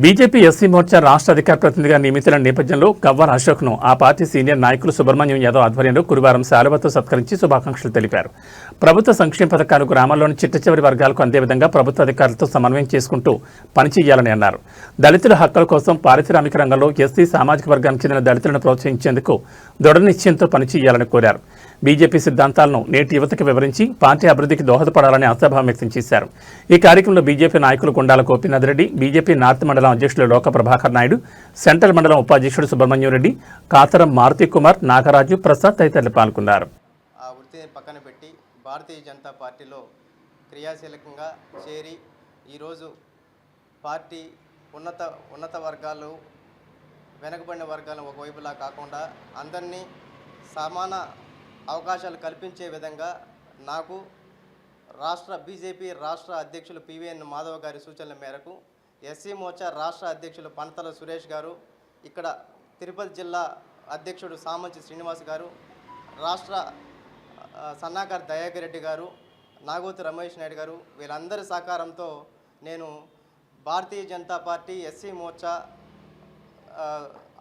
BJP SC Morcha రాష్ట్ర అధికార ప్రతినిధిగా నియమితుల నేపథ్యంలో గవ్వర్ అశోక్ను ఆ పార్టీ సీనియర్ నాయకులు సుబ్రహ్మణ్యం యాదవ్ ఆధ్వర్యంలో గురువారం శాలువతో సత్కరించి శుభాకాంక్షలు తెలిపారు. ప్రభుత్వ సంక్షేమ పథకాలు గ్రామాల్లోని చిట్టచివరి వర్గాలకు అందే విధంగా ప్రభుత్వ అధికారులతో సమన్వయం చేసుకుంటూ పనిచేయాలని అన్నారు. దళితుల హక్కుల కోసం పారిశ్రామిక రంగంలో ఎస్సీ సామాజిక వర్గానికి చెందిన దళితులను ప్రోత్సహించేందుకు దృఢ నిశ్చయంతో పనిచేయాలని కోరారు. బీజేపీ సిద్ధాంతాలను నేటి యువతకు వివరించి పార్టీ అభివృద్ధికి దోహదపడాలని ఆశాభావం వ్యక్తం చేశారు. ఈ కార్యక్రమంలో బీజేపీ నాయకులు గుండాల గోపీనాథ్ రెడ్డి, బీజేపీ నార్త్ మండలం అధ్యక్షులు లోక ప్రభాకర్ నాయుడు, సెంట్రల్ మండలం ఉపాధ్యక్షుడు సుబ్రహ్మణ్యం రెడ్డి, కాతరం మారుతి కుమార్, నాగరాజు, ప్రసాద్ తదితరులు పాల్గొన్నారు. ఆ వృత్తిని పక్కన పెట్టి భారతీయ జనతా పార్టీలో క్రియాశీలకంగా చేరి ఈరోజు పార్టీ ఉన్నత వర్గాలు వెనకబడిన వర్గాలను ఒకవైపులా కాకుండా అందరినీ సమాన అవకాశాలు కల్పించే విధంగా నాకు బీజేపీ రాష్ట్ర అధ్యక్షులు పివిఎన్ మాధవ్ గారి సూచనల మేరకు ఎస్సీ మోర్చా రాష్ట్ర అధ్యక్షులు పంతల సురేష్ గారు, ఇక్కడ తిరుపతి జిల్లా అధ్యక్షుడు సామంచి శ్రీనివాస్ గారు, రాష్ట్ర సన్నాకారు దయాకర్ రెడ్డి గారు, నాగోతు రమేష్ నాయుడు గారు, వీళ్ళందరి సహకారంతో నేను భారతీయ జనతా పార్టీ ఎస్సీ మోర్చా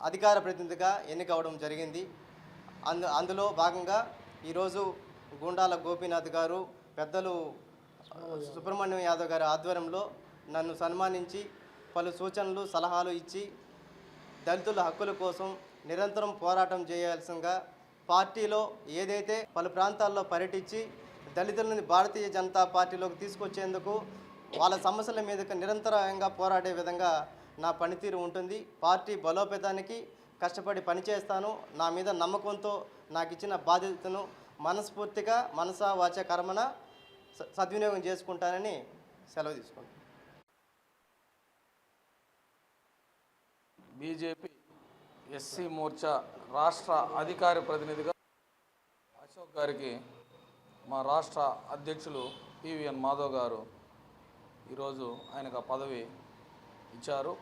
అధికార ప్రతినిధిగా ఎన్నికవడం జరిగింది. అందులో భాగంగా ఈరోజు గుండాల గోపీనాథ్ గారు, పెద్దలు సుబ్రహ్మణ్యం యాదవ్ గారి ఆధ్వర్యంలో నన్ను సన్మానించి పలు సూచనలు సలహాలు ఇచ్చి దళితుల హక్కుల కోసం నిరంతరం పోరాటం చేయాల్సిందిగా పార్టీలో ఏదైతే పలు ప్రాంతాల్లో పర్యటించి దళితులని భారతీయ జనతా పార్టీలోకి తీసుకొచ్చేందుకు వాళ్ళ సమస్యల మీద నిరంతరంగా పోరాడే విధంగా నా పనితీరు ఉంటుంది. పార్టీ బలోపేతానికి కష్టపడి పనిచేస్తాను. నా మీద నమ్మకంతో నాకు ఇచ్చిన బాధ్యతను మనస్ఫూర్తిగా మనసా వాచ కర్మన సద్వినియోగం చేసుకుంటానని సెలవు తీసుకుంటాను. బీజేపీ ఎస్సీ మోర్చా రాష్ట్ర అధికార ప్రతినిధిగా అశోక్ గారికి మా రాష్ట్ర అధ్యక్షులు పివిఎన్ మాధవ్ గారు ఈరోజు ఆయనకు ఆ పదవి ఇచ్చారు.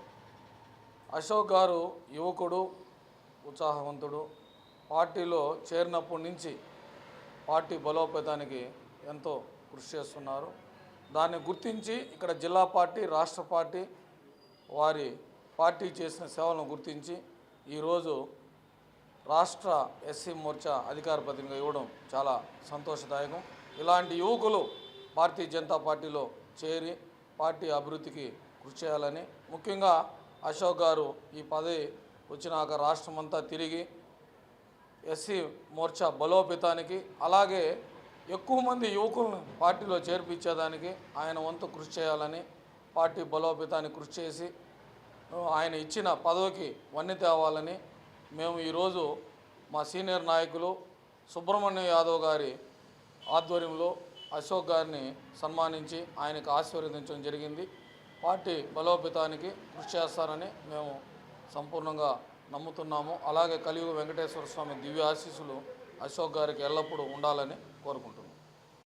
అశోక్ గారు యువకుడు, ఉత్సాహవంతుడు. పార్టీలో చేరినప్పటి నుంచి పార్టీ బలోపేతానికి ఎంతో కృషి చేస్తున్నారు. దాన్ని గుర్తించి ఇక్కడ జిల్లా పార్టీ, రాష్ట్ర పార్టీ వారి పార్టీ చేసిన సేవలను గుర్తించి ఈరోజు రాష్ట్ర ఎస్సీ మోర్చా అధికార ప్రతినిధిగా ఇవ్వడం చాలా సంతోషదాయకం. ఇలాంటి యువకులు భారతీయ జనతా పార్టీలో చేరి పార్టీ అభివృద్ధికి కృషి చేయాలని, ముఖ్యంగా అశోక్ గారు ఈ పదవి వచ్చినాక రాష్ట్రమంతా తిరిగి ఎస్సీ మోర్చా బలోపేతానికి, అలాగే ఎక్కువ మంది యువకులను పార్టీలో చేర్పించేదానికి ఆయన వంతు కృషి చేయాలని, పార్టీ బలోపేతానికి కృషి చేసి ఆయన ఇచ్చిన పదవికి వన్నె తేవాలని మేము ఈరోజు మా సీనియర్ నాయకులు సుబ్రహ్మణ్యం యాదవ్ గారి ఆధ్వర్యంలో అశోక్ గారిని సన్మానించి ఆయనకు ఆశీర్వదించడం జరిగింది. పార్టీ బలోపేతానికి కృషి చేస్తారని మేము సంపూర్ణంగా నమ్ముతున్నాము. అలాగే కలియుగ వెంకటేశ్వర స్వామి దివ్య ఆశీస్సులు అశోక్ గారికి ఎల్లప్పుడూ ఉండాలని కోరుకుంటున్నాము.